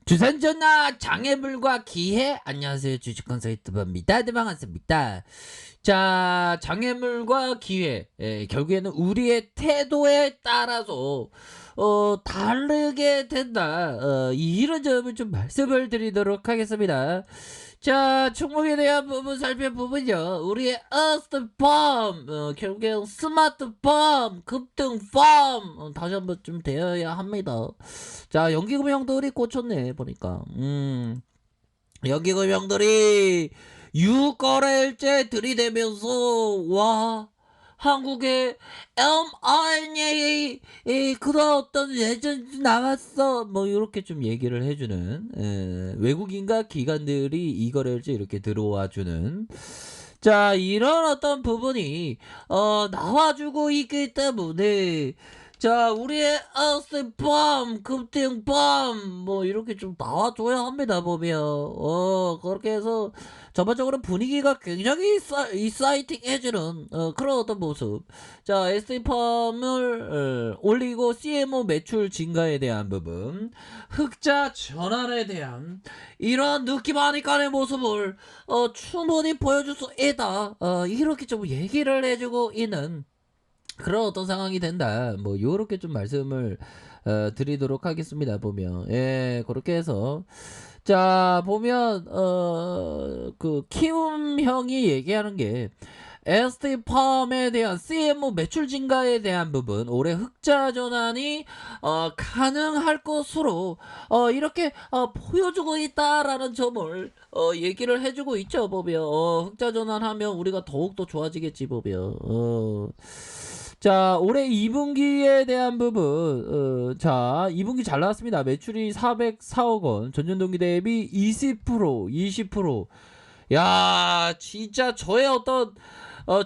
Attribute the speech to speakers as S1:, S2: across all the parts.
S1: 주산전화 장애물과 기회. 안녕하세요, 주식kon설 유튜버입니다. 네, 반갑습니다. 자, 장애물과 기회, 결국에는 우리의 태도에 따라서 다르게 된다, 이런 점을 좀 말씀을 드리도록 하겠습니다. 자, 종목에 대한 부분 살펴보면요, 우리의 어스트팜, 결국엔 스마트팜, 급등팜, 다시 한번 좀 되어야 합니다. 자, 연기금 형들이 꽂혔네 보니까. 연기금 형들이 유거래일제 들이대면서 와, 한국의 mRNA 그런 어떤 예전이 나왔어, 뭐 이렇게 좀 얘기를 해주는, 외국인과 기관들이 이거래일제 이렇게 들어와주는, 자, 이런 어떤 부분이 나와주고 있기 때문에, 자, 우리의 어스밤, 급등밤, 뭐, 이렇게 좀 나와줘야 합니다, 보면. 그렇게 해서, 전반적으로 분위기가 굉장히 이사이팅 해주는, 그런 어떤 모습. 자, SD팜을 올리고, CMO 매출 증가에 대한 부분, 흑자 전환에 대한, 이런 느낌 하니까의 모습을, 충분히 보여줄 수 있다. 이렇게 좀 얘기를 해주고 있는, 그런 어떤 상황이 된다, 뭐 요렇게 좀 말씀을 드리도록 하겠습니다. 보면, 그렇게 해서, 자, 보면 그 키움 형이 얘기하는 게, ST팜에 대한 CMO 매출 증가에 대한 부분, 올해 흑자 전환이 가능할 것으로 이렇게 보여주고 있다라는 점을 얘기를 해주고 있죠. 보면, 흑자 전환하면 우리가 더욱더 좋아지겠지. 보면, 자, 올해 2분기에 대한 부분, 자, 2분기 잘 나왔습니다. 매출이 404억 원, 전년 동기 대비 20%. 야, 진짜 저의 어떤,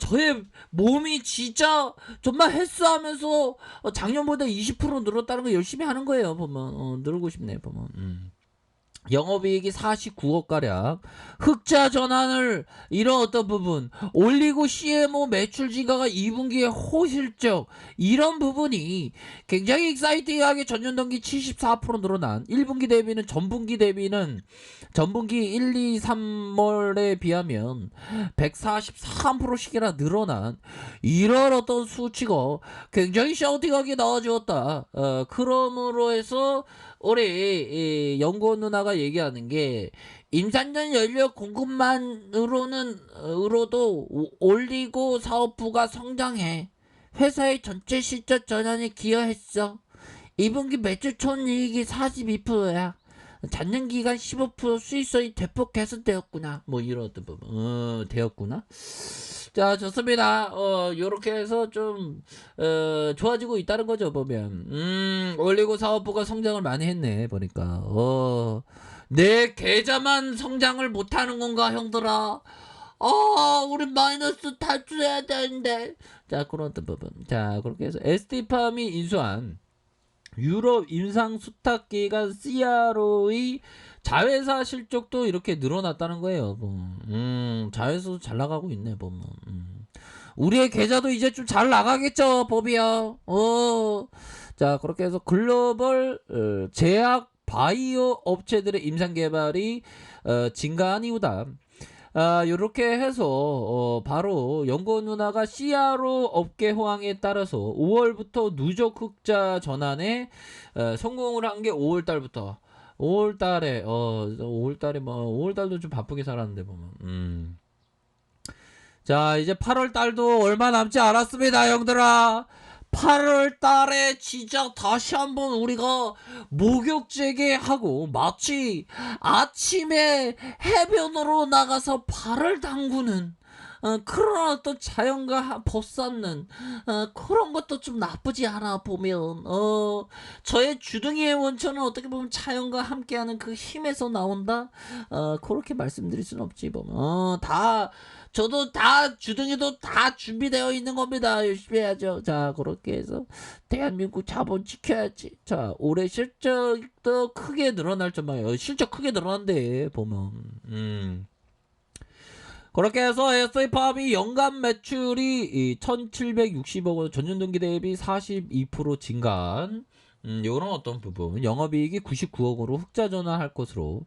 S1: 저의 몸이 진짜 정말 헬스하면서 작년보다 20% 늘었다는 거 열심히 하는 거예요. 보면, 늘고 싶네, 보면. 영업이익이 49억가량, 흑자 전환을 이런 어떤 부분 올리고, CMO 매출 증가가 2분기에 호실적, 이런 부분이 굉장히 익사이팅하게 전년 동기 74% 늘어난, 1분기 대비는 전분기 1, 2, 3월에 비하면 143%씩이나 늘어난, 이런 어떤 수치가 굉장히 샤우팅하게 나와주었다. 그러므로 해서 우리 연구원 누나가 얘기하는 게, 임산전 연료 공급만으로도 올리고 사업부가 성장해 회사의 전체 실적 전환에 기여했어. 2분기 매출 총이익이 42%야. 잔년 기간 15% 수익성이 대폭 개선되었구나. 뭐 이런 어떤 부분, 되었구나. 자, 좋습니다. 요렇게 해서 좀 좋아지고 있다는 거죠. 보면, 올리고 사업부가 성장을 많이 했네 보니까. 내 계좌만 성장을 못하는 건가, 형들아? 우리 마이너스 탈출해야 되는데. 자, 그런 어떤 부분. 자, 그렇게 해서 ST팜이 인수한 유럽 임상 수탁기관 CRO의 자회사 실적도 이렇게 늘어났다는 거예요. 자회사도 잘 나가고 있네, 보면. 우리의 계좌도 이제 좀 잘 나가겠죠, 법이야. 자, 그렇게 해서 글로벌 제약 바이오 업체들의 임상 개발이 증가한 이유다. 요렇게 해서 바로 연구원 누나가 CRO 업계 호황에 따라서 5월부터 누적 흑자 전환에 성공을 한 게 5월달부터. 5월달에 5월달에 뭐 5월달도 좀 바쁘게 살았는데 보면. 자, 이제 8월달도 얼마 남지 않았습니다, 형들아. 8월 달에 진짜 다시 한번 우리가 목욕 재개하고, 마치 아침에 해변으로 나가서 발을 담그는 그런 어떤 자연과 벗삼는 그런 것도 좀 나쁘지 않아. 보면, 저의 주둥이의 원천은 어떻게 보면 자연과 함께하는 그 힘에서 나온다. 그렇게 말씀드릴 수는 없지. 보면, 저도 다 주둥이도 다 준비되어 있는 겁니다. 열심히 해야죠. 자, 그렇게 해서 대한민국 자본 지켜야지. 자, 올해 실적도 크게 늘어날 전망이에요. 실적 크게 늘어난대 보면. 그렇게 해서 SF팜이 연간 매출이 1760억 원, 전년 동기 대비 42% 증가한, 요런 어떤 부분 영업이익이 99억으로 흑자 전환할 것으로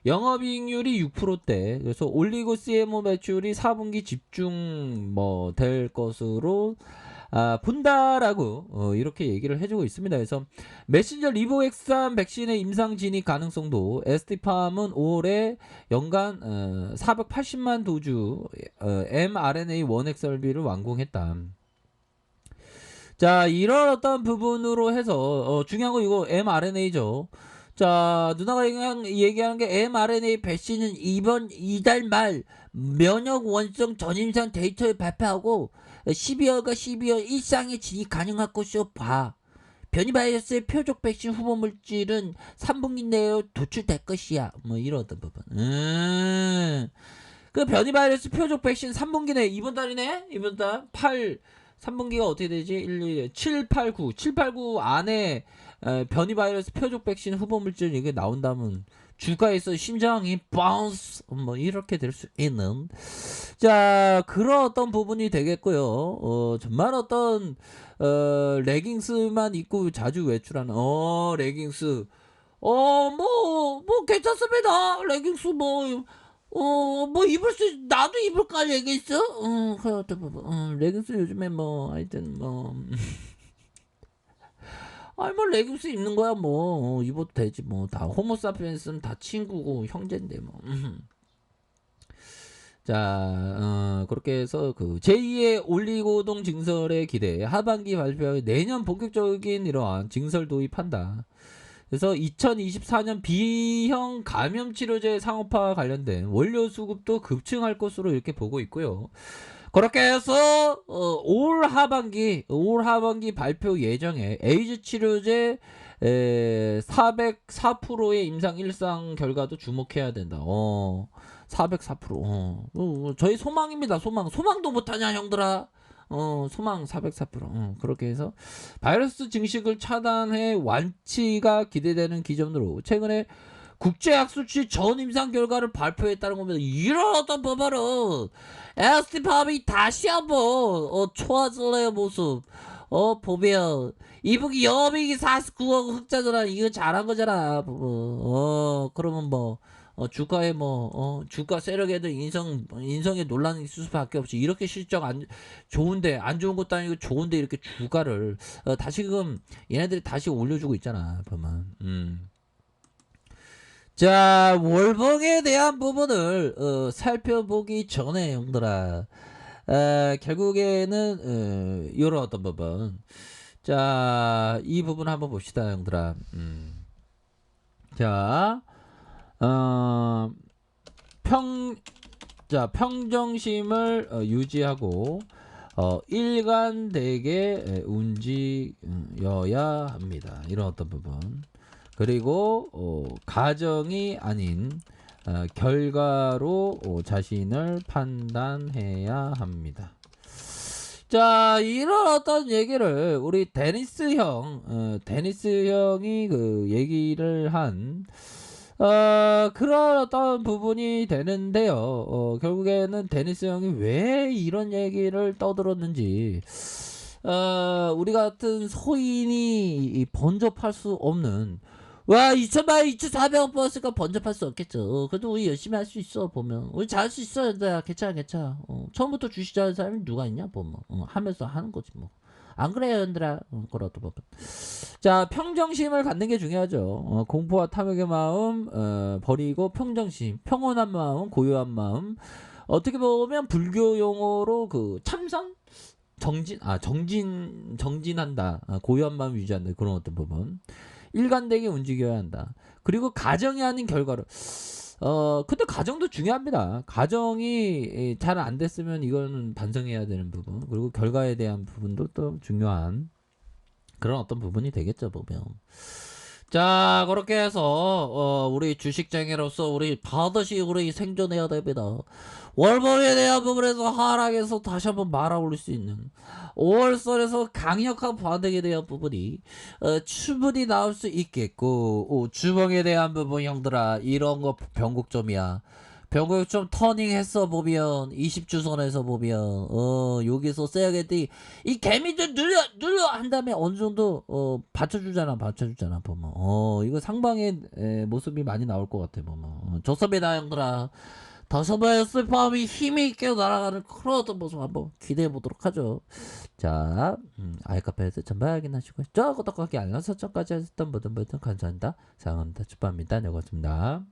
S1: 영업이익률이 6%대 그래서 올리고 CMO 매출이 4분기 집중 뭐 될 것으로 본다라고 이렇게 얘기를 해주고 있습니다. 그래서 메신저 리보엑산 백신의 임상 진입 가능성도 ST팜은 5월에 연간 480만 도주 mRNA 원액 설비를 완공했다. 자, 이런 어떤 부분으로 해서 중요한 거 이거 mRNA죠. 자, 누나가 얘기하는 게 mRNA 백신은 이달 말 면역 원성 전임상 데이터를 발표하고 12월과 12월 일상에 진입 가능할 것으로 봐. 변이 바이러스의 표적 백신 후보 물질은 3분기 내에 도출될 것이야. 뭐 이런 어떤 부분. 그 변이 바이러스 표적 백신 3분기 내에 이번 달이네. 이번 달 3분기가 어떻게 되지? 1, 2, 7, 8, 9. 7, 8, 9 안에 변이 바이러스 표적 백신 후보 물질 이게 나온다면 주가에서 심장이 바운스 뭐 이렇게 될 수 있는 자 그런 어떤 부분이 되겠고요. 정말 어떤 레깅스만 입고 자주 외출하는 레깅스 뭐 괜찮습니다. 레깅스 뭐 입을 나도 입을까 레깅스? 그런 어떤 부분 레깅스 요즘에 뭐 하여튼 뭐 아니 뭐 레깅스 입는 거야 뭐 입어도 되지 뭐 다 호모사피엔스는 다 친구고 형제인데 뭐. 자 그렇게 해서 그 제2의 올리고동 증설의 기대 하반기 발표 내년 본격적인 이러한 증설 도입한다. 그래서 2024년 B형 감염 치료제 상업화 관련된 원료 수급도 급증할 것으로 이렇게 보고 있고요. 그렇게 해서 올 하반기 발표 예정에 에이즈 치료제 404%의 임상 일상 결과도 주목해야 된다. 404%. 저희 소망입니다. 소망도 못하냐 형들아. 소망 404%. 그렇게 해서 바이러스 증식을 차단해 완치가 기대되는 기준으로 최근에 국제학술지 전 임상 결과를 발표했다는 겁니다. 이런 어떤 법으로 ST팜이 다시 한번 초아질레의 모습 보면 이분기 영업이익이 49억 흑자잖아. 이거 잘한 거잖아. 그러면 뭐 주가에 주가 세력에도 인성에 논란이 있을 수밖에 없지. 이렇게 실적 좋은데 안 좋은 것도 아니고 좋은데 이렇게 주가를 다시금 얘네들이 다시 올려주고 있잖아. 보면. 자, 월봉에 대한 부분을 살펴보기 전에 형들아 결국에는 이런 어떤 부분 자, 이 부분 한번 봅시다 형들아. 자, 평정심을 유지하고 일관되게 움직여야 합니다. 이런 어떤 부분. 그리고 가정이 아닌 결과로 자신을 판단해야 합니다. 자, 이런 어떤 얘기를 우리 데니스 형이 그 얘기를 한 그런 어떤 부분이 되는데요. 결국에는 데니스 형이 왜 이런 얘기를 떠들었는지 우리 같은 소인이 번접할 수 없는 와 2,000만 2,400원 벌었으니까 번접할 수 없겠죠. 그래도 우리 열심히 할 수 있어. 보면 우리 잘할 수 있어. 얘들아 괜찮아. 처음부터 주식 잘하는 사람이 누가 있냐 보면 하면서 하는 거지 뭐. 안 그래요 얘들아. 그렇다 보면 자 평정심을 갖는 게 중요하죠. 공포와 탐욕의 마음 버리고 평정심 평온한 마음 고요한 마음 어떻게 보면 불교 용어로 그 참선 정진한다. 고요한 마음 유지한다. 그런 어떤 부분. 일관되게 움직여야 한다. 그리고 가정이 아닌 결과로. 근데 가정도 중요합니다. 가정이 잘 안 됐으면 이거는 반성해야 되는 부분. 그리고 결과에 대한 부분도 또 중요한 그런 어떤 부분이 되겠죠, 보면. 자, 그렇게 해서 우리 주식쟁이로서 우리 반드시 우리 생존해야 됩니다. 월봉에 대한 부분에서 하락해서 다시 한번 말아 올릴 수 있는 5월설에서 강력한 반등에 대한 부분이 충분히 나올 수 있겠고 주봉에 대한 부분 형들아 이런 거 변곡점이야. 병을 좀 터닝했어 보면 20주선에서 보면 여기서 써야겠지. 이 개미들 눌러 한 다음에 어느 정도 받쳐주잖아 보면 이거 상방의 모습이 많이 나올 것 같아 보면 좋습니다 형들아. 다섯 번의 슬퍼함이 힘이 있게 날아가는 그런 어떤 모습 한번 기대해 보도록 하죠. 자, 아이카페에서 전부 확인하시고요. 저 구독하기 알람 설정까지 하셨던 모든 분들 감사합니다. 사랑합니다. 축복합니다. 네, 고맙습니다.